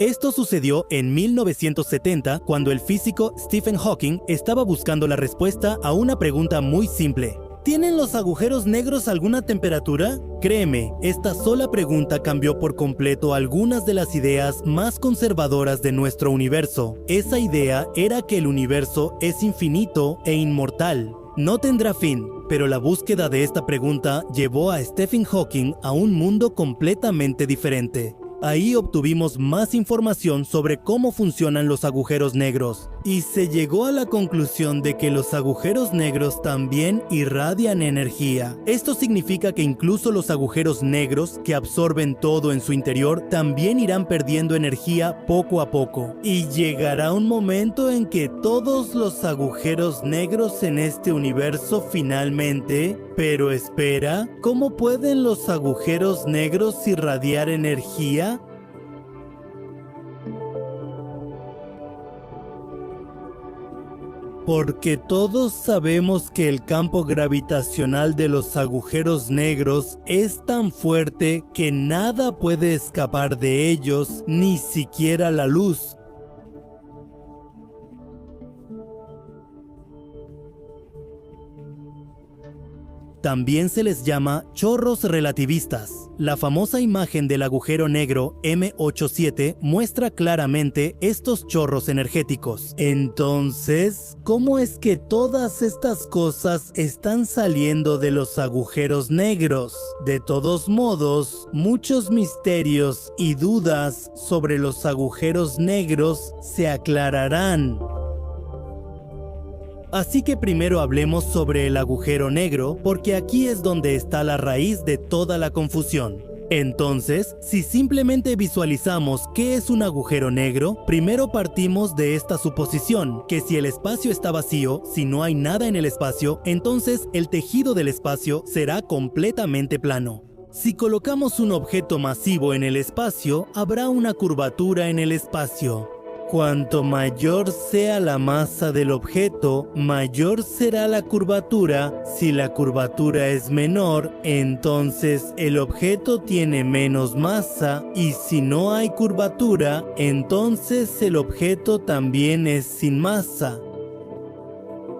Esto sucedió en 1970 cuando el físico Stephen Hawking estaba buscando la respuesta a una pregunta muy simple. ¿Tienen los agujeros negros alguna temperatura? Créeme, esta sola pregunta cambió por completo algunas de las ideas más conservadoras de nuestro universo. Esa idea era que el universo es infinito e inmortal. No tendrá fin, pero la búsqueda de esta pregunta llevó a Stephen Hawking a un mundo completamente diferente. Ahí obtuvimos más información sobre cómo funcionan los agujeros negros y se llegó a la conclusión de que los agujeros negros también irradian energía. Esto significa que incluso los agujeros negros, que absorben todo en su interior, también irán perdiendo energía poco a poco. Y llegará un momento en que todos los agujeros negros en este universo finalmente... Pero espera, ¿cómo pueden los agujeros negros irradiar energía? Porque todos sabemos que el campo gravitacional de los agujeros negros es tan fuerte que nada puede escapar de ellos, ni siquiera la luz. También se les llama chorros relativistas. La famosa imagen del agujero negro M87 muestra claramente estos chorros energéticos. Entonces, ¿cómo es que todas estas cosas están saliendo de los agujeros negros? De todos modos, muchos misterios y dudas sobre los agujeros negros se aclararán. Así que primero hablemos sobre el agujero negro, porque aquí es donde está la raíz de toda la confusión. Entonces, si simplemente visualizamos qué es un agujero negro, primero partimos de esta suposición, que si el espacio está vacío, si no hay nada en el espacio, entonces el tejido del espacio será completamente plano. Si colocamos un objeto masivo en el espacio, habrá una curvatura en el espacio. Cuanto mayor sea la masa del objeto, mayor será la curvatura. Si la curvatura es menor, entonces el objeto tiene menos masa, y si no hay curvatura, entonces el objeto también es sin masa.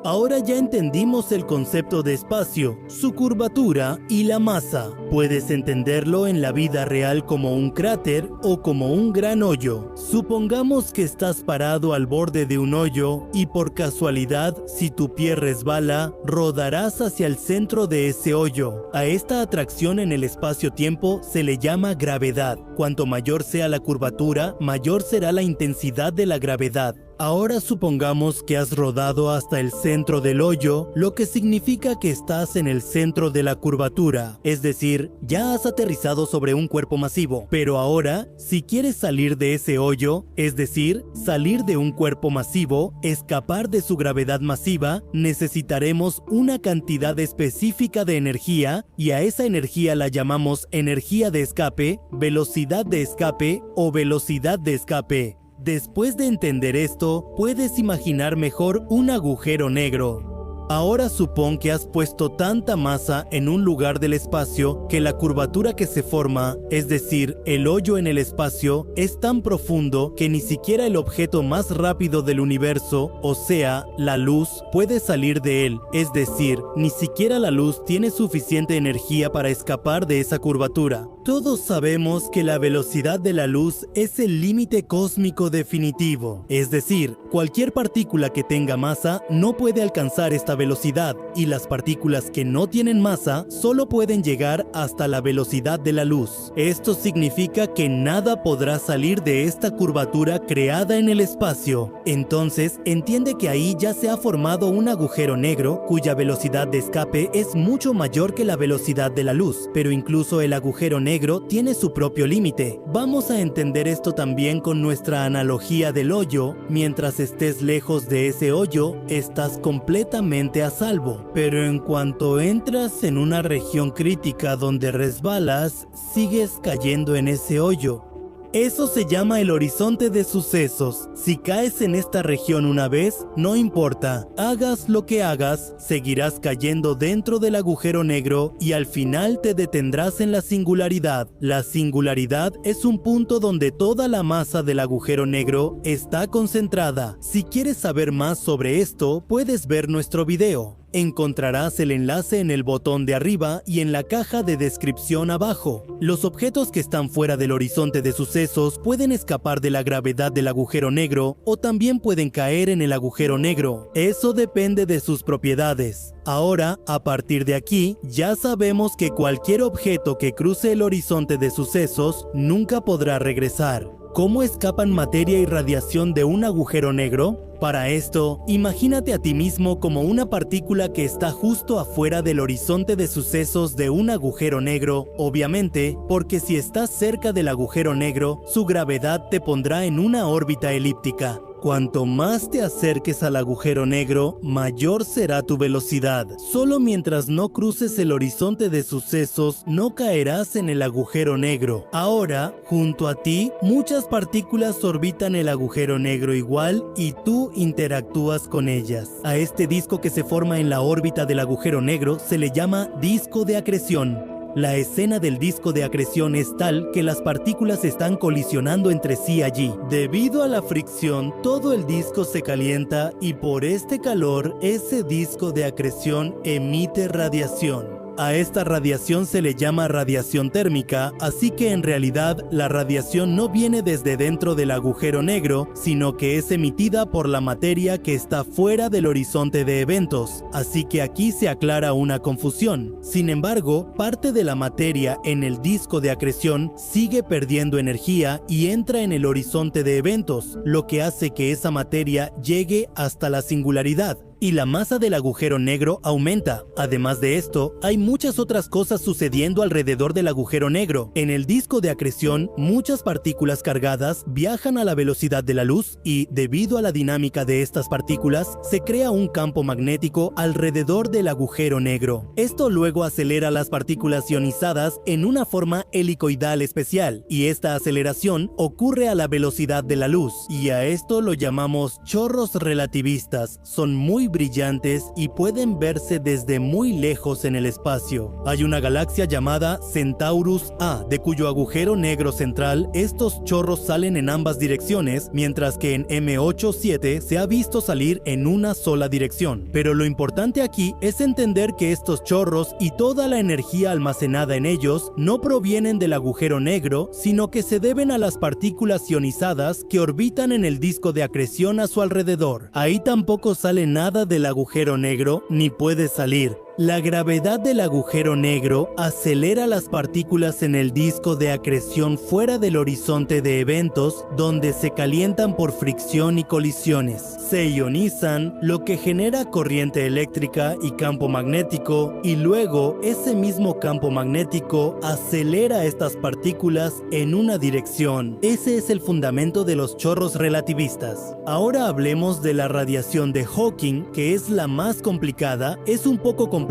Ahora ya entendimos el concepto de espacio, su curvatura y la masa. Puedes entenderlo en la vida real como un cráter o como un gran hoyo. Supongamos que estás parado al borde de un hoyo y por casualidad, si tu pie resbala, rodarás hacia el centro de ese hoyo. A esta atracción en el espacio-tiempo se le llama gravedad. Cuanto mayor sea la curvatura, mayor será la intensidad de la gravedad. Ahora supongamos que has rodado hasta el centro del hoyo, lo que significa que estás en el centro de la curvatura, es decir, ya has aterrizado sobre un cuerpo masivo. Pero ahora, si quieres salir de ese hoyo, es decir, salir de un cuerpo masivo, escapar de su gravedad masiva, necesitaremos una cantidad específica de energía, y a esa energía la llamamos energía de escape, velocidad de escape o velocidad de escape. Después de entender esto, puedes imaginar mejor un agujero negro. Ahora supón que has puesto tanta masa en un lugar del espacio que la curvatura que se forma, es decir, el hoyo en el espacio, es tan profundo que ni siquiera el objeto más rápido del universo, o sea, la luz, puede salir de él. Es decir, ni siquiera la luz tiene suficiente energía para escapar de esa curvatura. Todos sabemos que la velocidad de la luz es el límite cósmico definitivo. Es decir, cualquier partícula que tenga masa no puede alcanzar esta velocidad, y las partículas que no tienen masa solo pueden llegar hasta la velocidad de la luz. Esto significa que nada podrá salir de esta curvatura creada en el espacio. Entonces, entiende que ahí ya se ha formado un agujero negro cuya velocidad de escape es mucho mayor que la velocidad de la luz, pero incluso el agujero negro tiene su propio límite. Vamos a entender esto también con nuestra analogía del hoyo. Mientras estés lejos de ese hoyo, estás completamente a salvo, pero en cuanto entras en una región crítica donde resbalas, sigues cayendo en ese hoyo. Eso se llama el horizonte de sucesos. Si caes en esta región una vez, no importa. Hagas lo que hagas, seguirás cayendo dentro del agujero negro y al final te detendrás en la singularidad. La singularidad es un punto donde toda la masa del agujero negro está concentrada. Si quieres saber más sobre esto, puedes ver nuestro video. Encontrarás el enlace en el botón de arriba y en la caja de descripción abajo. Los objetos que están fuera del horizonte de sucesos pueden escapar de la gravedad del agujero negro o también pueden caer en el agujero negro. Eso depende de sus propiedades. Ahora, a partir de aquí, ya sabemos que cualquier objeto que cruce el horizonte de sucesos nunca podrá regresar. ¿Cómo escapan materia y radiación de un agujero negro? Para esto, imagínate a ti mismo como una partícula que está justo afuera del horizonte de sucesos de un agujero negro, obviamente, porque si estás cerca del agujero negro, su gravedad te pondrá en una órbita elíptica. Cuanto más te acerques al agujero negro, mayor será tu velocidad. Solo mientras no cruces el horizonte de sucesos, no caerás en el agujero negro. Ahora, junto a ti, muchas partículas orbitan el agujero negro igual y tú interactúas con ellas. A este disco que se forma en la órbita del agujero negro se le llama disco de acreción. La escena del disco de acreción es tal que las partículas están colisionando entre sí allí. Debido a la fricción, todo el disco se calienta y por este calor, ese disco de acreción emite radiación. A esta radiación se le llama radiación térmica, así que en realidad la radiación no viene desde dentro del agujero negro, sino que es emitida por la materia que está fuera del horizonte de eventos, así que aquí se aclara una confusión. Sin embargo, parte de la materia en el disco de acreción sigue perdiendo energía y entra en el horizonte de eventos, lo que hace que esa materia llegue hasta la singularidad. Y la masa del agujero negro aumenta. Además de esto, hay muchas otras cosas sucediendo alrededor del agujero negro. En el disco de acreción, muchas partículas cargadas viajan a la velocidad de la luz y, debido a la dinámica de estas partículas, se crea un campo magnético alrededor del agujero negro. Esto luego acelera las partículas ionizadas en una forma helicoidal especial, y esta aceleración ocurre a la velocidad de la luz, y a esto lo llamamos chorros relativistas. Son muy brillantes y pueden verse desde muy lejos en el espacio. Hay una galaxia llamada Centaurus A, de cuyo agujero negro central estos chorros salen en ambas direcciones, mientras que en M87 se ha visto salir en una sola dirección. Pero lo importante aquí es entender que estos chorros y toda la energía almacenada en ellos no provienen del agujero negro, sino que se deben a las partículas ionizadas que orbitan en el disco de acreción a su alrededor. Ahí tampoco sale nada del agujero negro ni puede salir. La gravedad del agujero negro acelera las partículas en el disco de acreción fuera del horizonte de eventos, donde se calientan por fricción y colisiones. Se ionizan, lo que genera corriente eléctrica y campo magnético, y luego ese mismo campo magnético acelera estas partículas en una dirección. Ese es el fundamento de los chorros relativistas. Ahora hablemos de la radiación de Hawking, que es la más complicada. Es un poco compleja,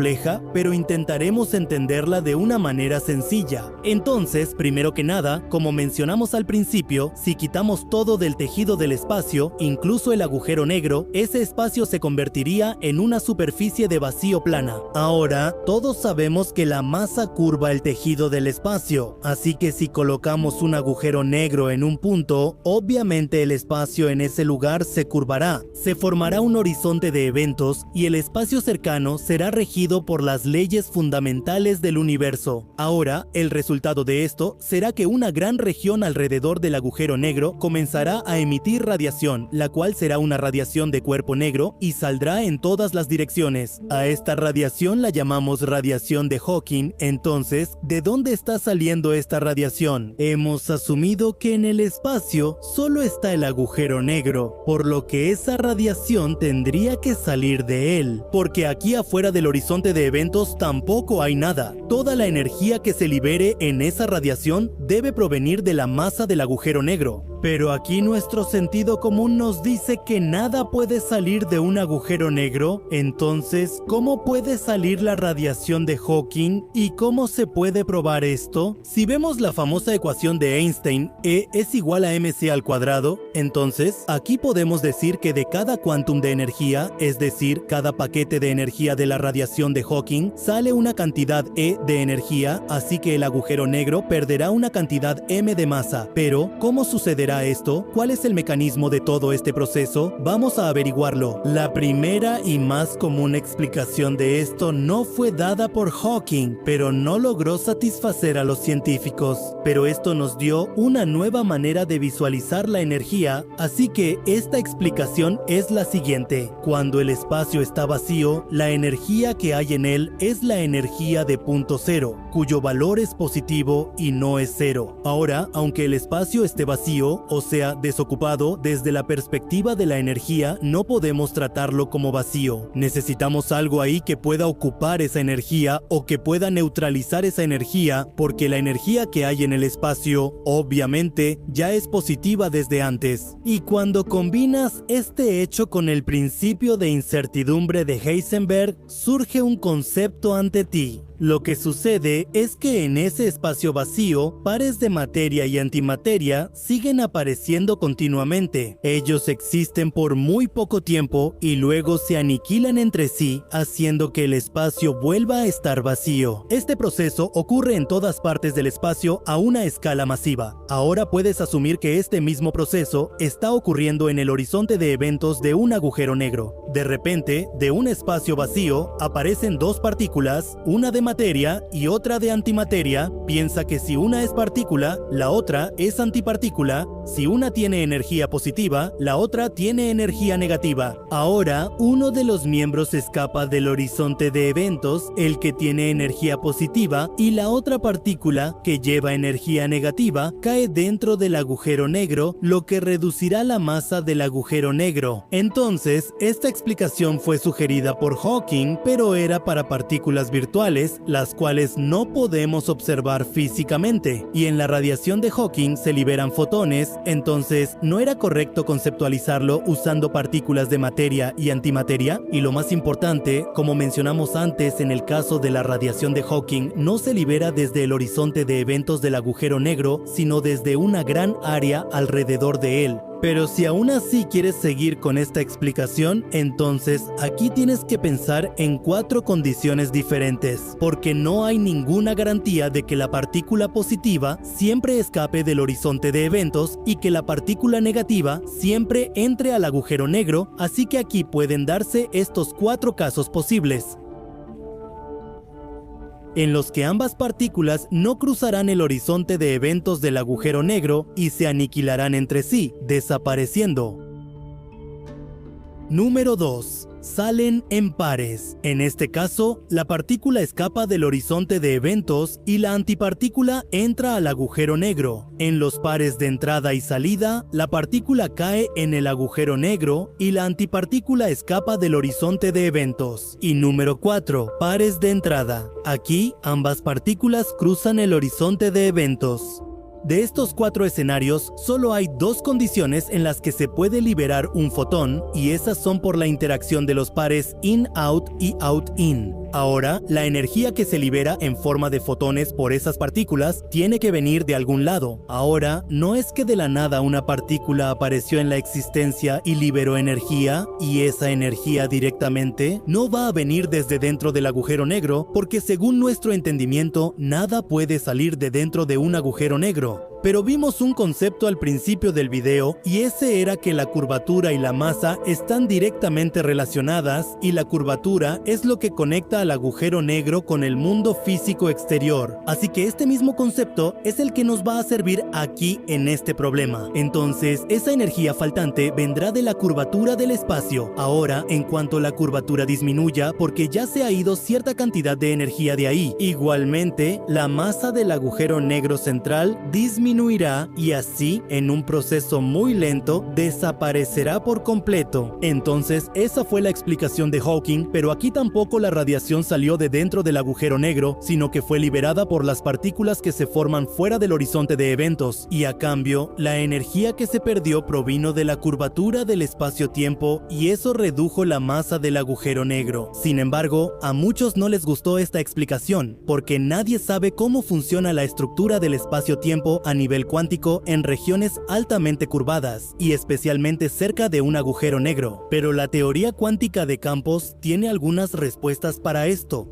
pero intentaremos entenderla de una manera sencilla. Entonces, primero que nada, como mencionamos al principio, si quitamos todo del tejido del espacio, incluso el agujero negro, ese espacio se convertiría en una superficie de vacío plana. Ahora, todos sabemos que la masa curva el tejido del espacio, así que si colocamos un agujero negro en un punto, obviamente el espacio en ese lugar se curvará. Se formará un horizonte de eventos y el espacio cercano será regido por las leyes fundamentales del universo. Ahora, el resultado de esto será que una gran región alrededor del agujero negro comenzará a emitir radiación, la cual será una radiación de cuerpo negro y saldrá en todas las direcciones. A esta radiación la llamamos radiación de Hawking. Entonces, ¿de dónde está saliendo esta radiación? Hemos asumido que en el espacio solo está el agujero negro, por lo que esa radiación tendría que salir de él, porque aquí afuera del horizonte de eventos tampoco hay nada. Toda la energía que se libere en esa radiación debe provenir de la masa del agujero negro. Pero aquí nuestro sentido común nos dice que nada puede salir de un agujero negro. Entonces, ¿cómo puede salir la radiación de Hawking y cómo se puede probar esto? Si vemos la famosa ecuación de Einstein, E es igual a mc al cuadrado, entonces aquí podemos decir que de cada quantum de energía, es decir, cada paquete de energía de la radiación de Hawking, sale una cantidad E de energía, así que el agujero negro perderá una cantidad m de masa. Pero, ¿cómo sucederá esto? ¿Cuál es el mecanismo de todo este proceso? Vamos a averiguarlo. La primera y más común explicación de esto no fue dada por Hawking, pero no logró satisfacer a los científicos. Pero esto nos dio una nueva manera de visualizar la energía, así que esta explicación es la siguiente. Cuando el espacio está vacío, la energía que hay en él es la energía de punto cero, cuyo valor es positivo y no es cero. Ahora, aunque el espacio esté vacío, o sea, desocupado, desde la perspectiva de la energía, no podemos tratarlo como vacío. Necesitamos algo ahí que pueda ocupar esa energía o que pueda neutralizar esa energía, porque la energía que hay en el espacio, obviamente, ya es positiva desde antes. Y cuando combinas este hecho con el principio de incertidumbre de Heisenberg, surge un concepto ante ti. Lo que sucede es que en ese espacio vacío, pares de materia y antimateria siguen apareciendo continuamente. Ellos existen por muy poco tiempo y luego se aniquilan entre sí, haciendo que el espacio vuelva a estar vacío. Este proceso ocurre en todas partes del espacio a una escala masiva. Ahora puedes asumir que este mismo proceso está ocurriendo en el horizonte de eventos de un agujero negro. De repente, de un espacio vacío, aparecen dos partículas, una de materia y otra de antimateria. Piensa que si una es partícula, la otra es antipartícula. Si una tiene energía positiva, la otra tiene energía negativa. Ahora, uno de los miembros escapa del horizonte de eventos, el que tiene energía positiva, y la otra partícula, que lleva energía negativa, cae dentro del agujero negro, lo que reducirá la masa del agujero negro. Entonces, esta explicación fue sugerida por Hawking, pero era para partículas virtuales, las cuales no podemos observar físicamente. Y en la radiación de Hawking se liberan fotones, entonces ¿no era correcto conceptualizarlo usando partículas de materia y antimateria? Y lo más importante, como mencionamos antes en el caso de la radiación de Hawking, no se libera desde el horizonte de eventos del agujero negro, sino desde una gran área alrededor de él. Pero si aún así quieres seguir con esta explicación, entonces aquí tienes que pensar en 4 condiciones diferentes, porque no hay ninguna garantía de que la partícula positiva siempre escape del horizonte de eventos y que la partícula negativa siempre entre al agujero negro, así que aquí pueden darse estos 4 casos posibles, en los que ambas partículas no cruzarán el horizonte de eventos del agujero negro y se aniquilarán entre sí, desapareciendo. Número 2. Salen en pares. En este caso, la partícula escapa del horizonte de eventos y la antipartícula entra al agujero negro. En los pares de entrada y salida, la partícula cae en el agujero negro y la antipartícula escapa del horizonte de eventos. Y número 4. Pares de entrada. Aquí, ambas partículas cruzan el horizonte de eventos. De estos 4 escenarios, solo hay 2 condiciones en las que se puede liberar un fotón, y esas son por la interacción de los pares in-out y out-in. Ahora, la energía que se libera en forma de fotones por esas partículas tiene que venir de algún lado. Ahora, no es que de la nada una partícula apareció en la existencia y liberó energía, y esa energía directamente no va a venir desde dentro del agujero negro, porque según nuestro entendimiento, nada puede salir de dentro de un agujero negro. Pero vimos un concepto al principio del video, y ese era que la curvatura y la masa están directamente relacionadas, y la curvatura es lo que conecta al agujero negro con el mundo físico exterior. Así que este mismo concepto es el que nos va a servir aquí en este problema. Entonces, esa energía faltante vendrá de la curvatura del espacio. Ahora, en cuanto la curvatura disminuya, porque ya se ha ido cierta cantidad de energía de ahí, igualmente, la masa del agujero negro central disminuirá disminuirá y así, en un proceso muy lento, desaparecerá por completo. Entonces, esa fue la explicación de Hawking, pero aquí tampoco la radiación salió de dentro del agujero negro, sino que fue liberada por las partículas que se forman fuera del horizonte de eventos, y a cambio, la energía que se perdió provino de la curvatura del espacio-tiempo y eso redujo la masa del agujero negro. Sin embargo, a muchos no les gustó esta explicación, porque nadie sabe cómo funciona la estructura del espacio-tiempo a nivel cuántico en regiones altamente curvadas, y especialmente cerca de un agujero negro. Pero la teoría cuántica de campos tiene algunas respuestas para esto.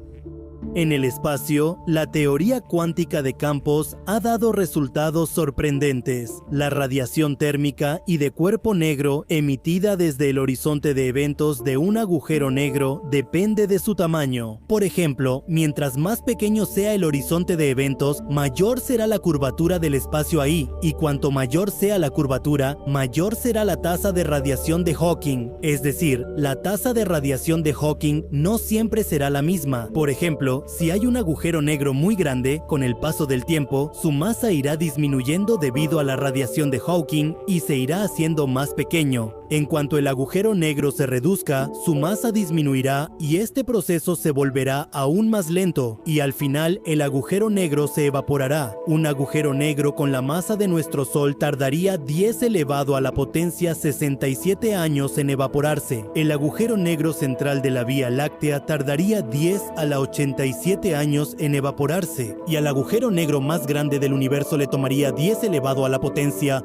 En el espacio, la teoría cuántica de campos ha dado resultados sorprendentes. La radiación térmica y de cuerpo negro emitida desde el horizonte de eventos de un agujero negro depende de su tamaño. Por ejemplo, mientras más pequeño sea el horizonte de eventos, mayor será la curvatura del espacio ahí, y cuanto mayor sea la curvatura, mayor será la tasa de radiación de Hawking. Es decir, la tasa de radiación de Hawking no siempre será la misma. Por ejemplo, si hay un agujero negro muy grande, con el paso del tiempo, su masa irá disminuyendo debido a la radiación de Hawking y se irá haciendo más pequeño. En cuanto el agujero negro se reduzca, su masa disminuirá y este proceso se volverá aún más lento y al final el agujero negro se evaporará. Un agujero negro con la masa de nuestro Sol tardaría 10 elevado a la potencia 67 años en evaporarse. El agujero negro central de la Vía Láctea tardaría 10 a la 87 años en evaporarse y al agujero negro más grande del universo le tomaría 10 elevado a la potencia,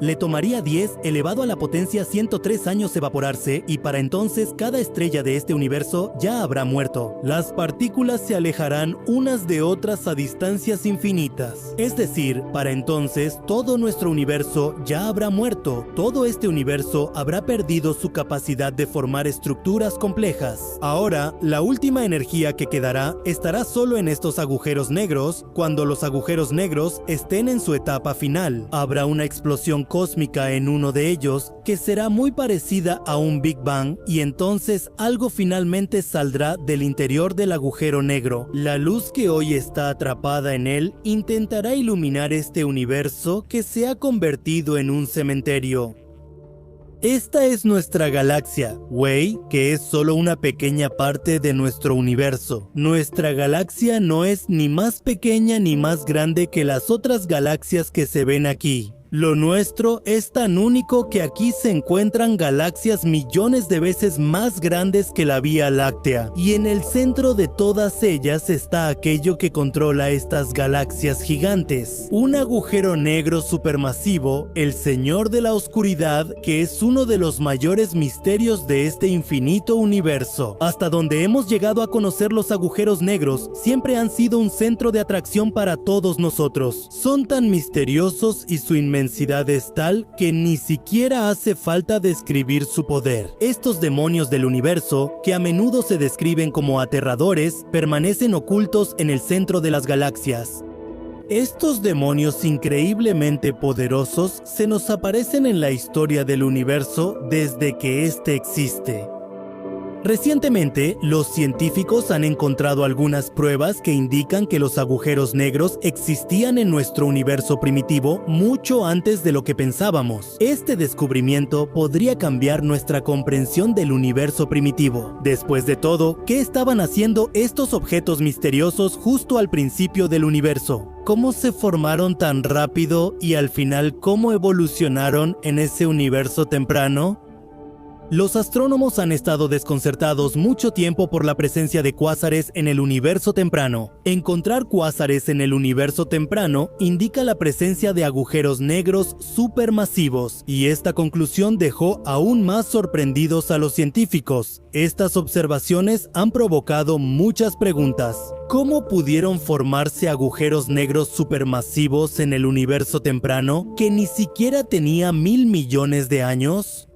103 años evaporarse y para entonces cada estrella de este universo ya habrá muerto. Las partículas se alejarán unas de otras a distancias infinitas. Es decir, para entonces todo nuestro universo ya habrá muerto. Todo este universo habrá perdido su capacidad de formar estructuras complejas. Ahora, la última energía que quedará estará solo en estos agujeros negros. Cuando los agujeros negros estén en su etapa final, habrá una explosión cósmica en uno de ellos que será muy parecida a un Big Bang y entonces algo finalmente saldrá del interior del agujero negro. La luz que hoy está atrapada en él intentará iluminar este universo que se ha convertido en un cementerio. Esta es nuestra galaxia, Wei, que es solo una pequeña parte de nuestro universo. Nuestra galaxia no es ni más pequeña ni más grande que las otras galaxias que se ven aquí. Lo nuestro es tan único que aquí se encuentran galaxias millones de veces más grandes que la Vía Láctea, y en el centro de todas ellas está aquello que controla estas galaxias gigantes. Un agujero negro supermasivo, el Señor de la Oscuridad, que es uno de los mayores misterios de este infinito universo. Hasta donde hemos llegado a conocer los agujeros negros, siempre han sido un centro de atracción para todos nosotros. Son tan misteriosos y su inmensidad es tal que ni siquiera hace falta describir su poder. Estos demonios del universo, que a menudo se describen como aterradores, permanecen ocultos en el centro de las galaxias. Estos demonios increíblemente poderosos se nos aparecen en la historia del universo desde que éste existe. Recientemente, los científicos han encontrado algunas pruebas que indican que los agujeros negros existían en nuestro universo primitivo mucho antes de lo que pensábamos. Este descubrimiento podría cambiar nuestra comprensión del universo primitivo. Después de todo, ¿qué estaban haciendo estos objetos misteriosos justo al principio del universo? ¿Cómo se formaron tan rápido y al final cómo evolucionaron en ese universo temprano? Los astrónomos han estado desconcertados mucho tiempo por la presencia de cuásares en el universo temprano. Encontrar cuásares en el universo temprano indica la presencia de agujeros negros supermasivos, y esta conclusión dejó aún más sorprendidos a los científicos. Estas observaciones han provocado muchas preguntas. ¿Cómo pudieron formarse agujeros negros supermasivos en el universo temprano que ni siquiera tenía 1000 millones de años?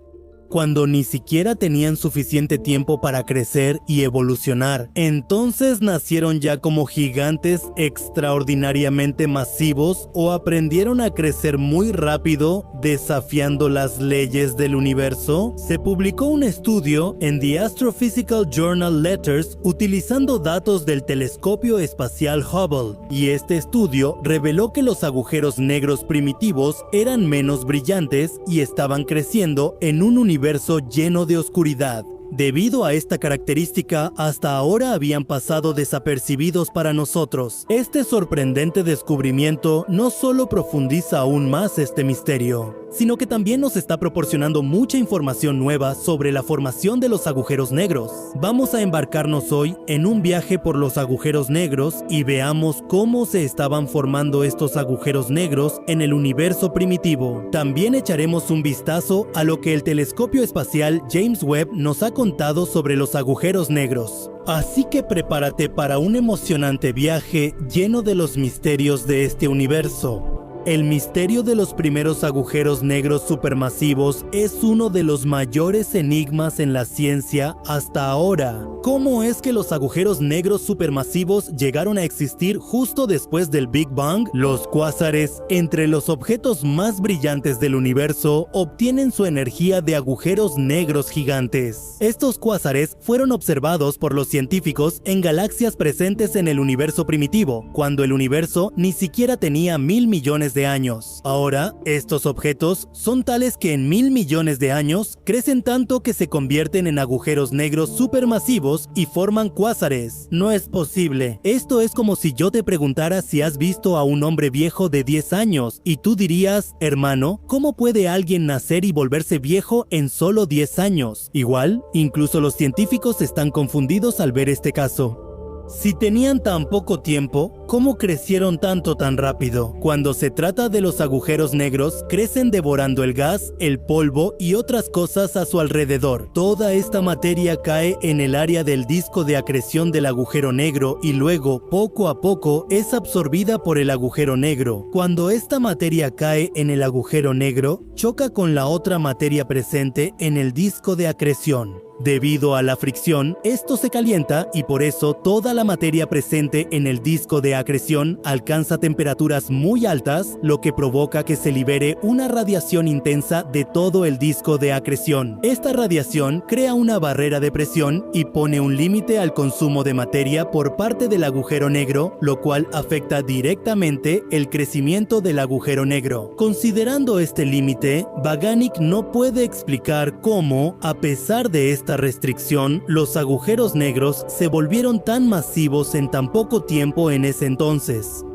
cuando ni siquiera tenían suficiente tiempo para crecer y evolucionar. Entonces nacieron ya como gigantes extraordinariamente masivos o aprendieron a crecer muy rápido desafiando las leyes del universo. Se publicó un estudio en The Astrophysical Journal Letters utilizando datos del telescopio espacial Hubble, y este estudio reveló que los agujeros negros primitivos eran menos brillantes y estaban creciendo en un universo lleno de oscuridad. Debido a esta característica, hasta ahora habían pasado desapercibidos para nosotros. Este sorprendente descubrimiento no solo profundiza aún más este misterio, sino que también nos está proporcionando mucha información nueva sobre la formación de los agujeros negros. Vamos a embarcarnos hoy en un viaje por los agujeros negros y veamos cómo se estaban formando estos agujeros negros en el universo primitivo. También echaremos un vistazo a lo que el telescopio espacial James Webb nos ha contado sobre los agujeros negros. Así que prepárate para un emocionante viaje lleno de los misterios de este universo. El misterio de los primeros agujeros negros supermasivos es uno de los mayores enigmas en la ciencia hasta ahora. ¿Cómo es que los agujeros negros supermasivos llegaron a existir justo después del Big Bang? Los cuásares, entre los objetos más brillantes del universo, obtienen su energía de agujeros negros gigantes. Estos cuásares fueron observados por los científicos en galaxias presentes en el universo primitivo, cuando el universo ni siquiera tenía 1.000 millones de años. Ahora, estos objetos son tales que en 1.000 millones de años crecen tanto que se convierten en agujeros negros supermasivos y forman cuásares. No es posible. Esto es como si yo te preguntara si has visto a un hombre viejo de 10 años y tú dirías, hermano, ¿cómo puede alguien nacer y volverse viejo en solo 10 años? Igual, incluso los científicos están confundidos al ver este caso. Si tenían tan poco tiempo, ¿cómo crecieron tanto tan rápido? Cuando se trata de los agujeros negros, crecen devorando el gas, el polvo y otras cosas a su alrededor. Toda esta materia cae en el área del disco de acreción del agujero negro y luego, poco a poco, es absorbida por el agujero negro. Cuando esta materia cae en el agujero negro, choca con la otra materia presente en el disco de acreción. Debido a la fricción, esto se calienta y por eso toda la materia presente en el disco de acreción alcanza temperaturas muy altas, lo que provoca que se libere una radiación intensa de todo el disco de acreción. Esta radiación crea una barrera de presión y pone un límite al consumo de materia por parte del agujero negro, lo cual afecta directamente el crecimiento del agujero negro. Considerando este límite, Vaganik no puede explicar cómo, a pesar de esta restricción, los agujeros negros se volvieron tan masivos en tan poco tiempo en ese entonces.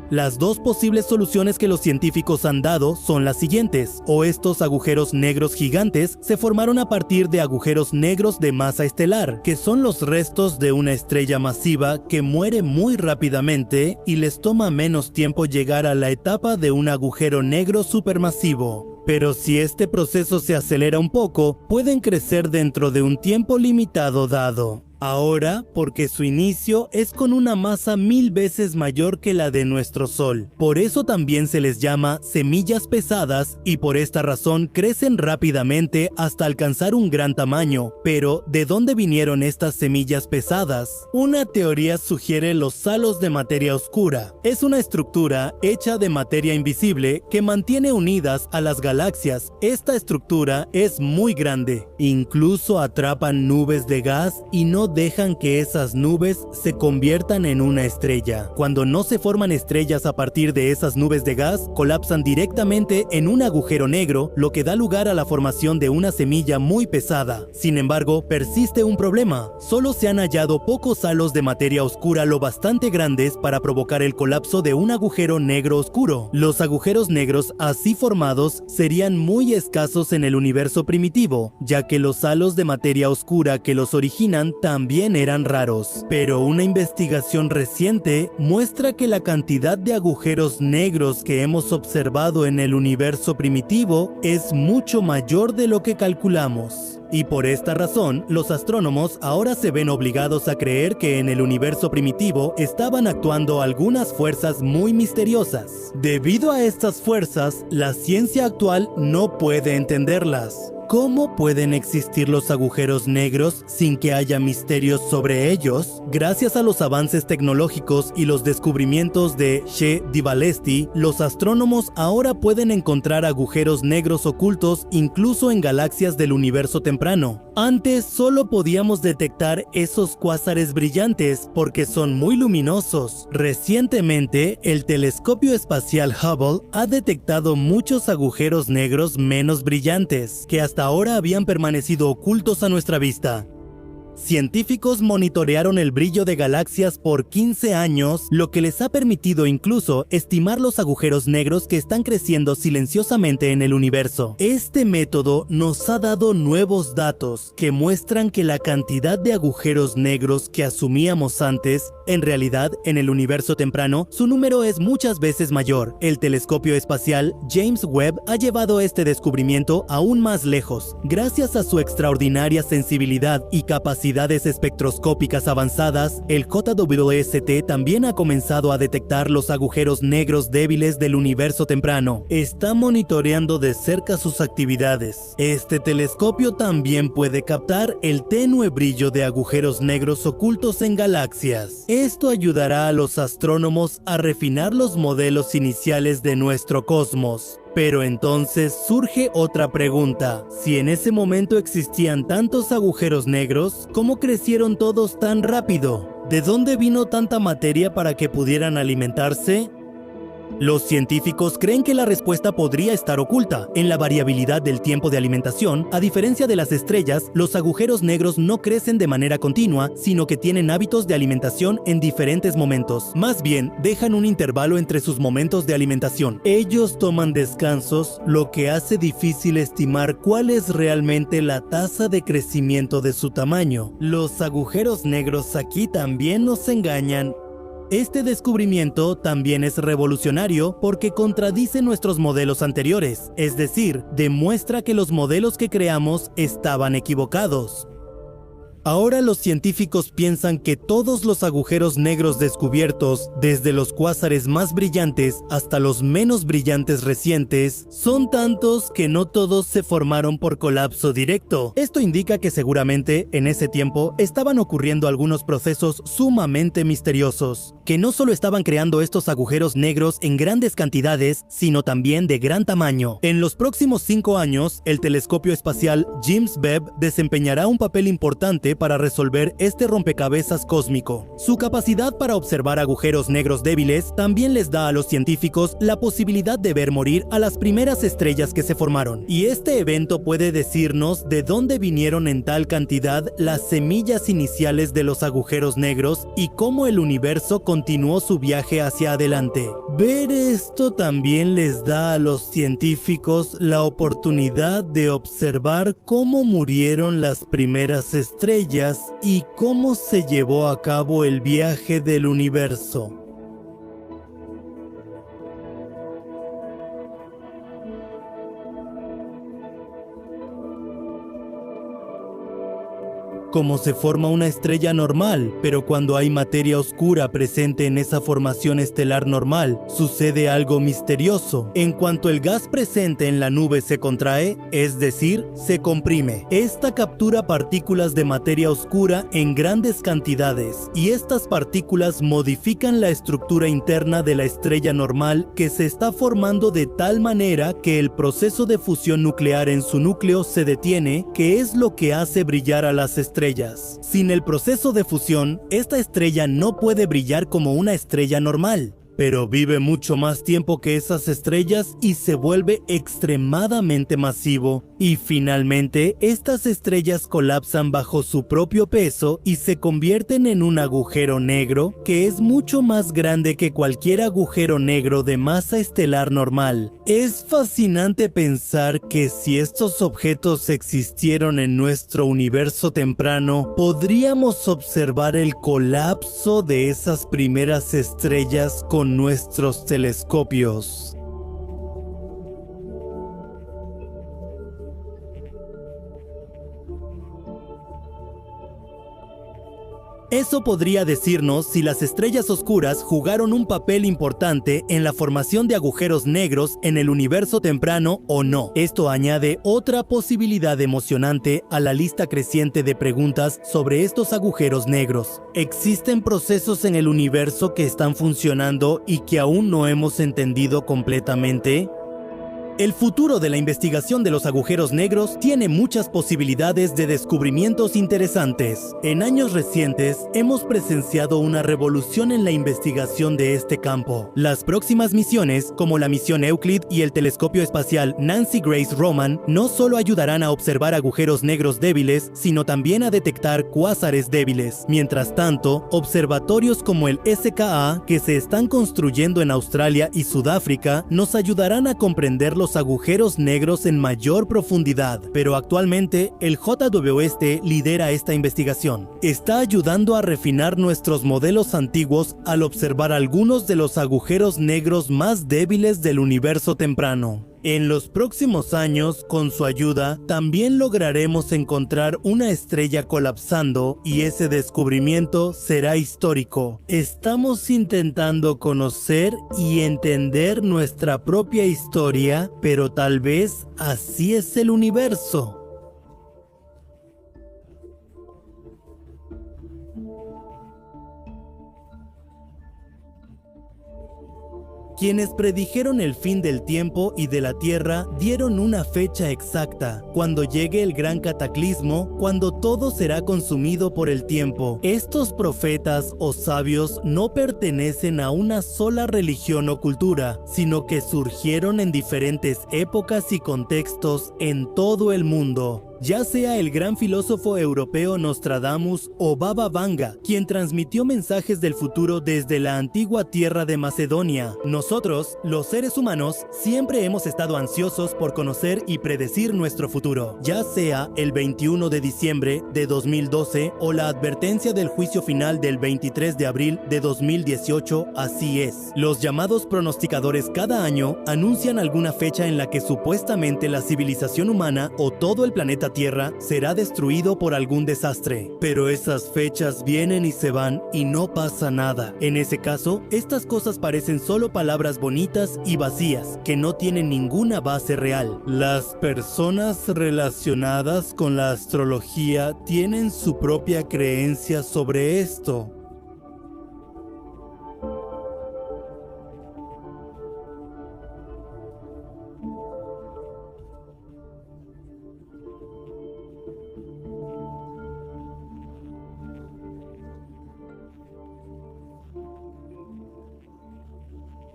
Las dos posibles soluciones que los científicos han dado son las siguientes: o estos agujeros negros gigantes se formaron a partir de agujeros negros de masa estelar, que son los restos de una estrella masiva que muere muy rápidamente y les toma menos tiempo llegar a la etapa de un agujero negro supermasivo. Pero si este proceso se acelera un poco, pueden crecer dentro de un tiempo limitado dado. Ahora, porque su inicio es con una masa 1000 veces mayor que la de nuestro Sol. Por eso también se les llama semillas pesadas y por esta razón crecen rápidamente hasta alcanzar un gran tamaño. Pero, ¿de dónde vinieron estas semillas pesadas? Una teoría sugiere los halos de materia oscura. Es una estructura hecha de materia invisible que mantiene unidas a las galaxias. Esta estructura es muy grande. Incluso atrapan nubes de gas y no dejan que esas nubes se conviertan en una estrella. Cuando no se forman estrellas a partir de esas nubes de gas, colapsan directamente en un agujero negro, lo que da lugar a la formación de una semilla muy pesada. Sin embargo, persiste un problema. Solo se han hallado pocos halos de materia oscura lo bastante grandes para provocar el colapso de un agujero negro oscuro. Los agujeros negros así formados serían muy escasos en el universo primitivo, ya que los halos de materia oscura que los originan también eran raros. Pero una investigación reciente muestra que la cantidad de agujeros negros que hemos observado en el universo primitivo es mucho mayor de lo que calculamos. Y por esta razón, los astrónomos ahora se ven obligados a creer que en el universo primitivo estaban actuando algunas fuerzas muy misteriosas. Debido a estas fuerzas, la ciencia actual no puede entenderlas. ¿Cómo pueden existir los agujeros negros sin que haya misterios sobre ellos? Gracias a los avances tecnológicos y los descubrimientos de Che Divalesti, los astrónomos ahora pueden encontrar agujeros negros ocultos incluso en galaxias del universo temprano. Antes solo podíamos detectar esos cuásares brillantes porque son muy luminosos. Recientemente, el telescopio espacial Hubble ha detectado muchos agujeros negros menos brillantes, que hasta ahora habían permanecido ocultos a nuestra vista. Científicos monitorearon el brillo de galaxias por 15 años, lo que les ha permitido incluso estimar los agujeros negros que están creciendo silenciosamente en el universo. Este método nos ha dado nuevos datos que muestran que la cantidad de agujeros negros que asumíamos antes, en realidad, en el universo temprano, su número es muchas veces mayor. El telescopio espacial James Webb ha llevado este descubrimiento aún más lejos. Gracias a su extraordinaria sensibilidad y capacidades espectroscópicas avanzadas, el JWST también ha comenzado a detectar los agujeros negros débiles del universo temprano. Está monitoreando de cerca sus actividades. Este telescopio también puede captar el tenue brillo de agujeros negros ocultos en galaxias. Esto ayudará a los astrónomos a refinar los modelos iniciales de nuestro cosmos. Pero entonces surge otra pregunta. Si en ese momento existían tantos agujeros negros, ¿cómo crecieron todos tan rápido? ¿De dónde vino tanta materia para que pudieran alimentarse? Los científicos creen que la respuesta podría estar oculta en la variabilidad del tiempo de alimentación. A diferencia de las estrellas, los agujeros negros no crecen de manera continua, sino que tienen hábitos de alimentación en diferentes momentos. Más bien, dejan un intervalo entre sus momentos de alimentación. Ellos toman descansos, lo que hace difícil estimar cuál es realmente la tasa de crecimiento de su tamaño. Los agujeros negros aquí también nos engañan. Este descubrimiento también es revolucionario porque contradice nuestros modelos anteriores, es decir, demuestra que los modelos que creamos estaban equivocados. Ahora los científicos piensan que todos los agujeros negros descubiertos, desde los cuásares más brillantes hasta los menos brillantes recientes, son tantos que no todos se formaron por colapso directo. Esto indica que seguramente, en ese tiempo, estaban ocurriendo algunos procesos sumamente misteriosos, que no solo estaban creando estos agujeros negros en grandes cantidades, sino también de gran tamaño. En los próximos 5 años, el telescopio espacial James Webb desempeñará un papel importante para resolver este rompecabezas cósmico. Su capacidad para observar agujeros negros débiles también les da a los científicos la posibilidad de ver morir a las primeras estrellas que se formaron. Y este evento puede decirnos de dónde vinieron en tal cantidad las semillas iniciales de los agujeros negros y cómo el universo continuó su viaje hacia adelante. Ver esto también les da a los científicos la oportunidad de observar cómo murieron las primeras estrellas y cómo se llevó a cabo el viaje del universo. Como se forma una estrella normal, pero cuando hay materia oscura presente en esa formación estelar normal, sucede algo misterioso. En cuanto el gas presente en la nube se contrae, es decir, se comprime, esta captura partículas de materia oscura en grandes cantidades, y estas partículas modifican la estructura interna de la estrella normal que se está formando de tal manera que el proceso de fusión nuclear en su núcleo se detiene, que es lo que hace brillar a las estrellas. Sin el proceso de fusión, esta estrella no puede brillar como una estrella normal, pero vive mucho más tiempo que esas estrellas y se vuelve extremadamente masivo. Y finalmente, estas estrellas colapsan bajo su propio peso y se convierten en un agujero negro que es mucho más grande que cualquier agujero negro de masa estelar normal. Es fascinante pensar que si estos objetos existieron en nuestro universo temprano, podríamos observar el colapso de esas primeras estrellas con nuestros telescopios. Eso podría decirnos si las estrellas oscuras jugaron un papel importante en la formación de agujeros negros en el universo temprano o no. Esto añade otra posibilidad emocionante a la lista creciente de preguntas sobre estos agujeros negros. ¿Existen procesos en el universo que están funcionando y que aún no hemos entendido completamente? El futuro de la investigación de los agujeros negros tiene muchas posibilidades de descubrimientos interesantes. En años recientes, hemos presenciado una revolución en la investigación de este campo. Las próximas misiones, como la misión Euclid y el telescopio espacial Nancy Grace Roman, no solo ayudarán a observar agujeros negros débiles, sino también a detectar cuásares débiles. Mientras tanto, observatorios como el SKA, que se están construyendo en Australia y Sudáfrica, nos ayudarán a comprender los agujeros negros en mayor profundidad, pero actualmente el JWST lidera esta investigación. Está ayudando a refinar nuestros modelos antiguos al observar algunos de los agujeros negros más débiles del universo temprano. En los próximos años, con su ayuda, también lograremos encontrar una estrella colapsando y ese descubrimiento será histórico. Estamos intentando conocer y entender nuestra propia historia, pero tal vez así es el universo. Quienes predijeron el fin del tiempo y de la Tierra dieron una fecha exacta, cuando llegue el gran cataclismo, cuando todo será consumido por el tiempo. Estos profetas o sabios no pertenecen a una sola religión o cultura, sino que surgieron en diferentes épocas y contextos en todo el mundo. Ya sea el gran filósofo europeo Nostradamus o Baba Vanga, quien transmitió mensajes del futuro desde la antigua tierra de Macedonia. Nosotros, los seres humanos, siempre hemos estado ansiosos por conocer y predecir nuestro futuro. Ya sea el 21 de diciembre de 2012 o la advertencia del juicio final del 23 de abril de 2018, así es. Los llamados pronosticadores cada año anuncian alguna fecha en la que supuestamente la civilización humana o todo el planeta Tierra será destruido por algún desastre. Pero esas fechas vienen y se van y no pasa nada. En ese caso, estas cosas parecen solo palabras bonitas y vacías, que no tienen ninguna base real. Las personas relacionadas con la astrología tienen su propia creencia sobre esto.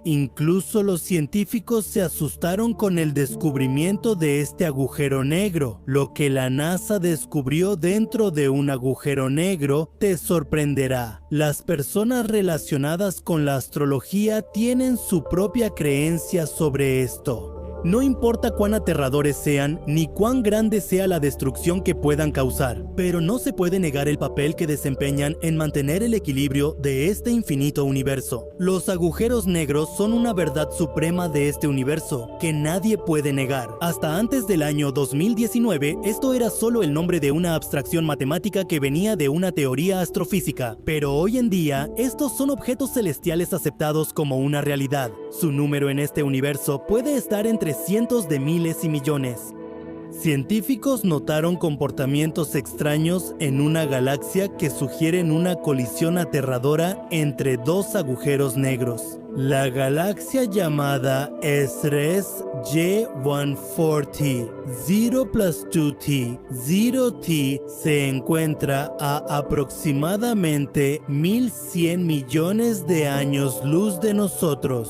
Incluso los científicos se asustaron con el descubrimiento de este agujero negro. Lo que la NASA descubrió dentro de un agujero negro te sorprenderá. Las personas relacionadas con la astrología tienen su propia creencia sobre esto. No importa cuán aterradores sean, ni cuán grande sea la destrucción que puedan causar, pero no se puede negar el papel que desempeñan en mantener el equilibrio de este infinito universo. Los agujeros negros son una verdad suprema de este universo, que nadie puede negar. Hasta antes del año 2019, esto era solo el nombre de una abstracción matemática que venía de una teoría astrofísica, pero hoy en día, estos son objetos celestiales aceptados como una realidad. Su número en este universo puede estar entre cientos de miles y millones. Científicos notaron comportamientos extraños en una galaxia que sugieren una colisión aterradora entre dos agujeros negros. La galaxia llamada SRES J140 0 plus 2T 0T se encuentra a aproximadamente 1100 millones de años luz de nosotros.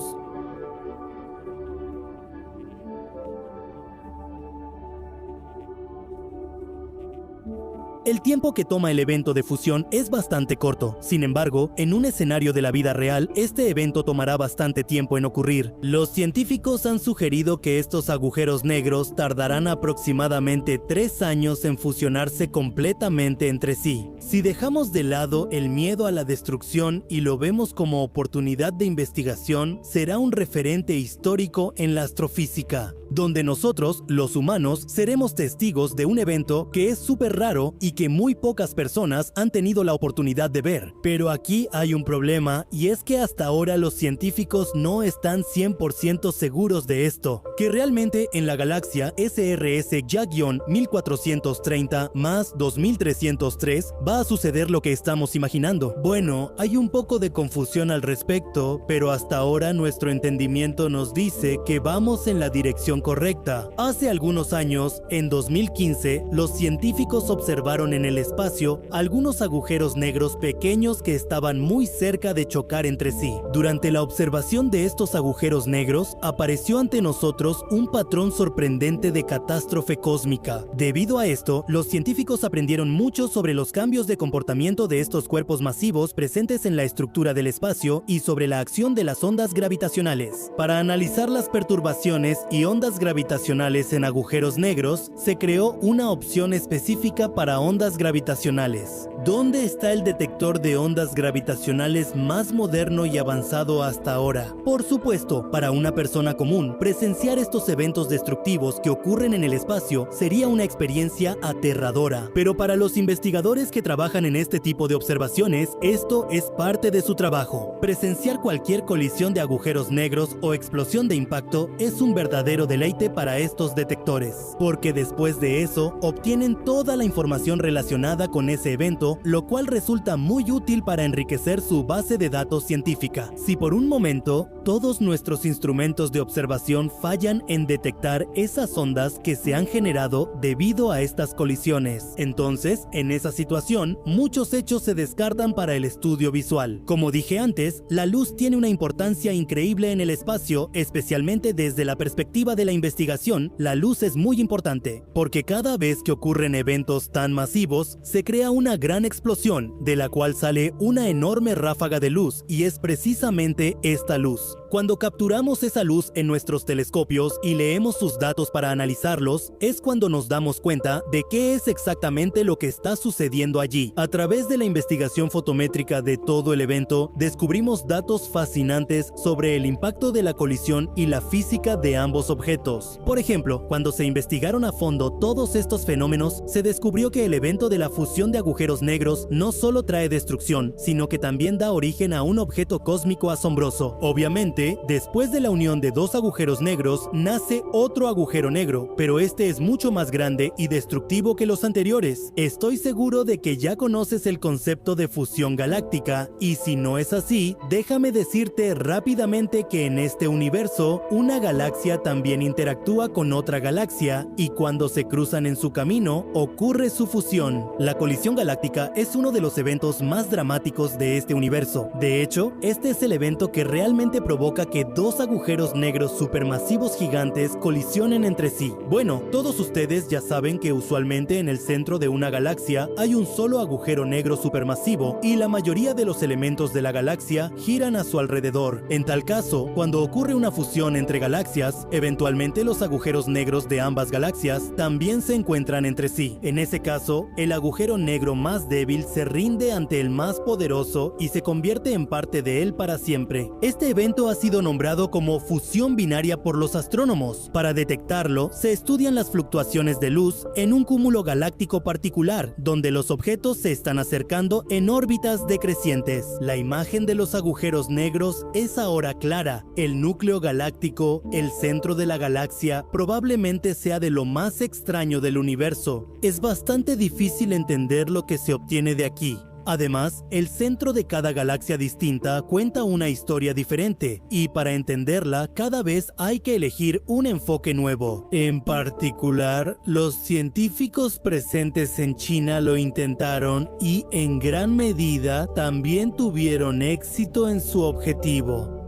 El tiempo que toma el evento de fusión es bastante corto. Sin embargo, en un escenario de la vida real, este evento tomará bastante tiempo en ocurrir. Los científicos han sugerido que estos agujeros negros tardarán aproximadamente 3 años en fusionarse completamente entre sí. Si dejamos de lado el miedo a la destrucción y lo vemos como oportunidad de investigación, será un referente histórico en la astrofísica, donde nosotros, los humanos, seremos testigos de un evento que es súper raro y que muy pocas personas han tenido la oportunidad de ver. Pero aquí hay un problema, y es que hasta ahora los científicos no están 100% seguros de esto, que realmente en la galaxia SRS-1430 más 2303 va a suceder lo que estamos imaginando. Bueno, hay un poco de confusión al respecto, pero hasta ahora nuestro entendimiento nos dice que vamos en la dirección correcta. Hace algunos años, en 2015, los científicos observaron en el espacio algunos agujeros negros pequeños que estaban muy cerca de chocar entre sí. Durante la observación de estos agujeros negros, apareció ante nosotros un patrón sorprendente de catástrofe cósmica. Debido a esto, los científicos aprendieron mucho sobre los cambios de comportamiento de estos cuerpos masivos presentes en la estructura del espacio y sobre la acción de las ondas gravitacionales. Para analizar las perturbaciones y ondas gravitacionales en agujeros negros, se creó una opción específica para ondas gravitacionales. ¿Dónde está el detector de ondas gravitacionales más moderno y avanzado hasta ahora? Por supuesto, para una persona común, presenciar estos eventos destructivos que ocurren en el espacio sería una experiencia aterradora. Pero para los investigadores que trabajan en este tipo de observaciones, esto es parte de su trabajo. Presenciar cualquier colisión de agujeros negros o explosión de impacto es un verdadero deleite para estos detectores, porque después de eso obtienen toda la información relacionada con ese evento, lo cual resulta muy útil para enriquecer su base de datos científica. Si por un momento todos nuestros instrumentos de observación fallan en detectar esas ondas que se han generado debido a estas colisiones, entonces, en esa situación, muchos hechos se descartan para el estudio visual. Como dije antes, la luz tiene una importancia increíble en el espacio, especialmente desde la perspectiva de la investigación. La luz es muy importante, porque cada vez que ocurren eventos tan masivos, se crea una gran explosión, de la cual sale una enorme ráfaga de luz, y es precisamente esta luz. Cuando capturamos esa luz en nuestros telescopios y leemos sus datos para analizarlos, es cuando nos damos cuenta de qué es exactamente lo que está sucediendo allí. A través de la investigación fotométrica de todo el evento, descubrimos datos fascinantes sobre el impacto de la colisión y la física de ambos objetos. Por ejemplo, cuando se investigaron a fondo todos estos fenómenos, se descubrió que el evento de la fusión de agujeros negros no solo trae destrucción, sino que también da origen a un objeto cósmico asombroso. Obviamente, después de la unión de dos agujeros negros, nace otro agujero negro, pero este es mucho más grande y destructivo que los anteriores. Estoy seguro de que ya conoces el concepto de fusión galáctica, y si no es así, déjame decirte rápidamente que en este universo, una galaxia también interactúa con otra galaxia, y cuando se cruzan en su camino, ocurre su fusión. La colisión galáctica es uno de los eventos más dramáticos de este universo. De hecho, este es el evento que realmente provoca que dos agujeros negros supermasivos gigantes colisionen entre sí. Bueno, todos ustedes ya saben que usualmente en el centro de una galaxia hay un solo agujero negro supermasivo y la mayoría de los elementos de la galaxia giran a su alrededor. En tal caso, cuando ocurre una fusión entre galaxias, eventualmente los agujeros negros de ambas galaxias también se encuentran entre sí. En ese caso, el agujero negro más débil se rinde ante el más poderoso y se convierte en parte de él para siempre. Este evento ha sido nombrado como fusión binaria por los astrónomos. Para detectarlo, se estudian las fluctuaciones de luz en un cúmulo galáctico particular, donde los objetos se están acercando en órbitas decrecientes. La imagen de los agujeros negros es ahora clara. El núcleo galáctico, el centro de la galaxia, probablemente sea de lo más extraño del universo. Es bastante difícil entender lo que se obtiene de aquí. Además, el centro de cada galaxia distinta cuenta una historia diferente, y para entenderla cada vez hay que elegir un enfoque nuevo. En particular, los científicos presentes en China lo intentaron y en gran medida también tuvieron éxito en su objetivo.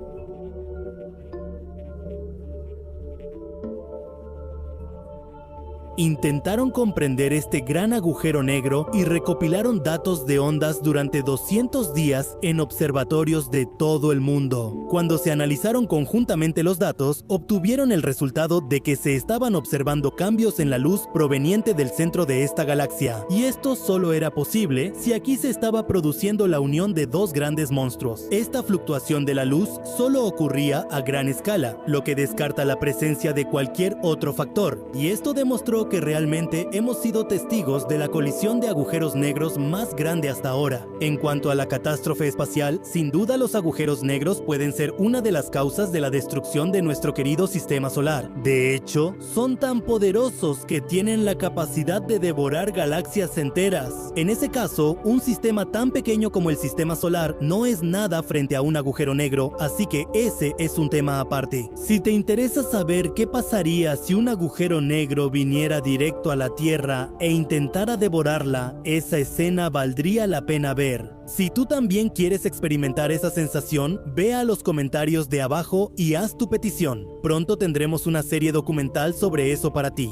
Intentaron comprender este gran agujero negro y recopilaron datos de ondas durante 200 días en observatorios de todo el mundo. Cuando se analizaron conjuntamente los datos, obtuvieron el resultado de que se estaban observando cambios en la luz proveniente del centro de esta galaxia. Y esto solo era posible si aquí se estaba produciendo la unión de dos grandes monstruos. Esta fluctuación de la luz solo ocurría a gran escala, lo que descarta la presencia de cualquier otro factor. Y esto demostró creo que realmente hemos sido testigos de la colisión de agujeros negros más grande hasta ahora. En cuanto a la catástrofe espacial, sin duda los agujeros negros pueden ser una de las causas de la destrucción de nuestro querido sistema solar. De hecho, son tan poderosos que tienen la capacidad de devorar galaxias enteras. En ese caso, un sistema tan pequeño como el sistema solar no es nada frente a un agujero negro, así que ese es un tema aparte. Si te interesa saber qué pasaría si un agujero negro viniera directo a la Tierra e intentara devorarla, esa escena valdría la pena ver. Si tú también quieres experimentar esa sensación, ve a los comentarios de abajo y haz tu petición. Pronto tendremos una serie documental sobre eso para ti.